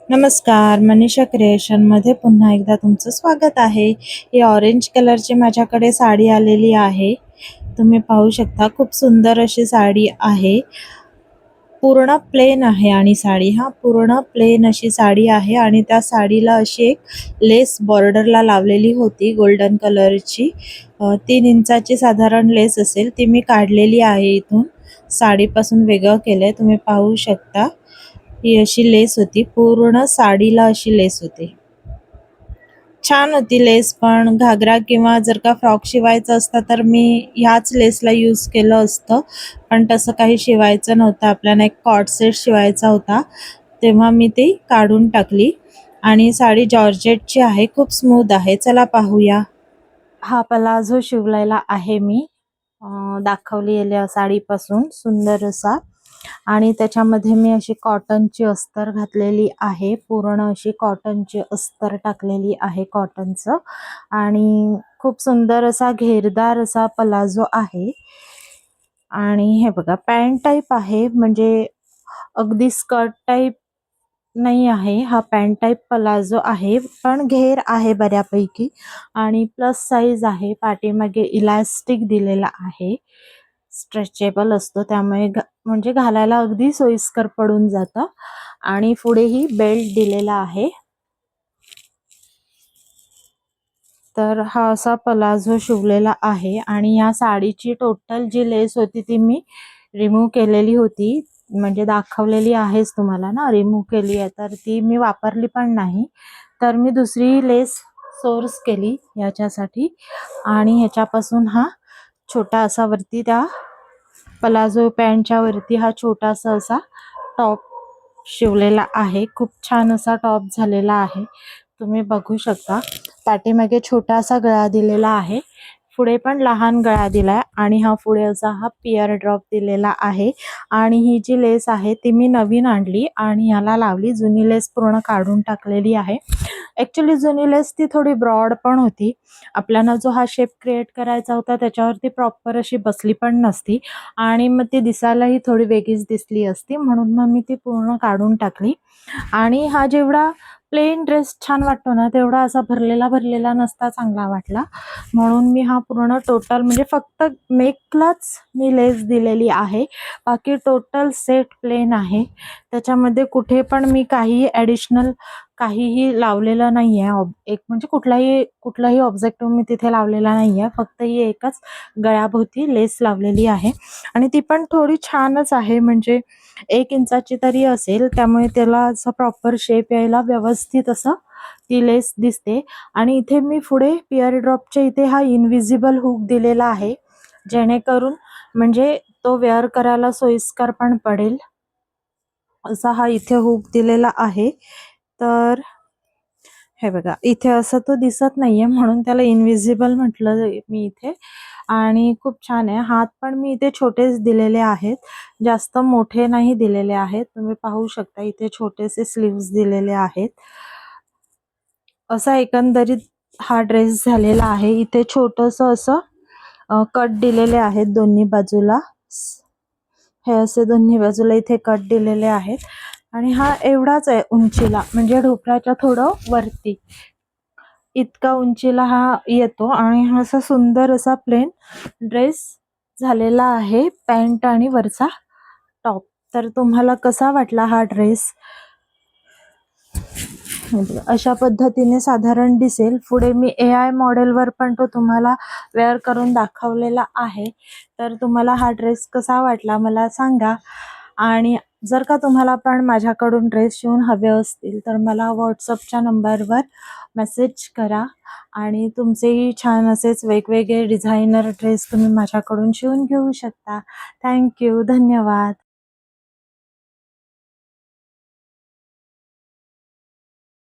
नमस्कार, मनीषा क्रिएशनमध्ये पुन्हा एकदा तुमचं स्वागत आहे. ही ऑरेंज कलरची माझ्याकडे साडी आलेली आहे. तुम्ही पाहू शकता, खूप सुंदर अशी साडी आहे. पूर्ण प्लेन आहे आणि साडी पूर्ण प्लेन अशी साडी आहे आणि त्या साडीला अशी एक लेस बॉर्डरला लावलेली होती गोल्डन कलरची. 3 इंचाची साधारण लेस असेल, ती मी काढलेली आहे इथून. साडीपासून वेगळं केलंय, तुम्ही पाहू शकता. ही अशी लेस होती, पूर्ण साडीला अशी लेस होती. छान होती लेस, पण घागरा किंवा जर का फ्रॉक शिवायचा असता तर मी ह्याच लेसला यूज केलं असतं, पण तसं काही शिवायचं नव्हतं. आपल्याला एक कॉर्ड सेट शिवायचा होता, तेव्हा मी ती काढून टाकली. आणि साडी जॉर्जेटची आहे, खूप स्मूथ आहे. चला पाहूया. हा पलाझो शिवलेला आहे मी, दाखवलेल्या साडीपासून सुंदर असा. आणि त्याच्यामध्ये मी अशी कॉटनची अस्तर घातलेली आहे, पूर्ण अशी कॉटनची अस्तर टाकलेली आहे कॉटनचं. आणि खूप सुंदर असा घेरदार असा पलाझो आहे. आणि हे बघा, पॅन्ट टाईप आहे, म्हणजे अगदी स्कर्ट टाईप नाही आहे. हा पॅन्ट टाईप पलाझो आहे, पण घेर आहे बऱ्यापैकी आणि प्लस साईज आहे. पाठीमागे इलास्टिक दिलेला आहे, स्ट्रेचेबल असतो, त्यामुळे म्हणजे घालायला अगदी सोयीस्कर पडून जातं. आणि पुढेही बेल्ट दिलेला आहे. तर हा असा पलाझो शिवलेला आहे. आणि या साडीची टोटल जी लेस होती ती मी रिमूव्ह केलेली होती, म्हणजे दाखवलेली आहेच तुम्हाला ना, रिमूव्ह केली आहे, तर ती मी वापरली पण नाही. तर मी दुसरी लेस सोर्स केली याच्यासाठी. आणि ह्याच्यापासून हा छोटा असा वरती त्या पलाझो पॅन्टच्या वरती हा छोटासा असा टॉप शिवलेला आहे. खूप छान असा टॉप झालेला आहे, तुम्ही बघू शकता. पाठीमागे छोटासा गळा दिलेला आहे, पुढे पण लहान गळा दिलाय आणि हा पुढे असा हा पियर ड्रॉप दिलेला आहे. आणि ही जी लेस आहे ती मी नवीन आणली आणि याला लावली. जुनी लेस पूर्ण काढून टाकलेली आहे. ऍक्च्युली जुनी लेस ती थोडी ब्रॉड पण होती, आपल्याला जो हा शेप क्रिएट करायचा होता त्याच्यावरती प्रॉपर अशी बसली पण नसती, आणि मग ती दिसायलाही थोडी वेगळीच दिसली असती, म्हणून मग मी ती पूर्ण काढून टाकली. आणि हा जेवढा प्लेन ड्रेस छान वाटतो ना, तेवढा असा भरलेला भरलेला नसता चांगला वाटला, म्हणून मी हा पूर्ण टोटल, म्हणजे फक्त नेकलाच मी लेस दिलेली आहे, बाकी टोटल सेट प्लेन आहे. त्याच्यामध्ये कुठे पण मी काही ॲडिशनल काहीही लावलेलं नाहीये. एक म्हणजे कुठलाही ऑब्जेक्टिव्ह मी तिथे लावलेला नाहीये, फक्त ही एकच गळ्याभोवती लेस लावलेली आहे. आणि ती पण थोडी छानच आहे, म्हणजे 1 इंचाची तरी असेल, त्यामुळे त्याला असं प्रॉपर शेप यायला व्यवस्थित असं ती लेस दिसते. आणि इथे मी पुढे पिअर ड्रॉपच्या इथे हा इनविजिबल हुक दिलेला आहे, जेणेकरून म्हणजे तो वेअर करायला सोयीस्कर पण पडेल, असा हा इथे हुक दिलेला आहे. तर हे बघा, इथे असं तो दिसत नाहीये, म्हणून त्याला इनविजिबल म्हटलं मी इथे. आणि खूप छान आहे. हात पण मी इथे छोटेच दिलेले आहेत, जास्त मोठे नाही दिलेले आहेत. तुम्ही पाहू शकता, इथे छोटेसे स्लीव्स दिलेले आहेत. असा एकंदरीत हा ड्रेस झालेला आहे. इथे छोटस असं कट दिलेले आहेत दोन्ही बाजूला, हे असे दोन्ही बाजूला इथे कट दिलेले आहेत. आणि हा एवढाच आहे उंचीला, म्हणजे ढोपराच्या थोडं वरती इतका उंचीला हा येतो. आणि हा असा सुंदर असा प्लेन ड्रेस झालेला आहे, पॅन्ट आणि वरचा टॉप. तर तुम्हाला कसा वाटला हा ड्रेस? अशा पद्धतीने साधारण दिसेल. पुढे मी AI मॉडेलवर पण तो तुम्हाला वेअर करून दाखवलेला आहे. तर तुम्हाला हा ड्रेस कसा वाटला मला सांगा. आणि जर का तुम्हाला पण माझ्याकडून ड्रेस शिवून हवे असतील तर मला व्हॉट्सअपच्या नंबरवर मेसेज करा, आणि तुमचेही छान असेच वेगवेगळे डिझायनर ड्रेस तुम्ही माझ्याकडून शिवून घेऊ शकता. थँक्यू, धन्यवाद.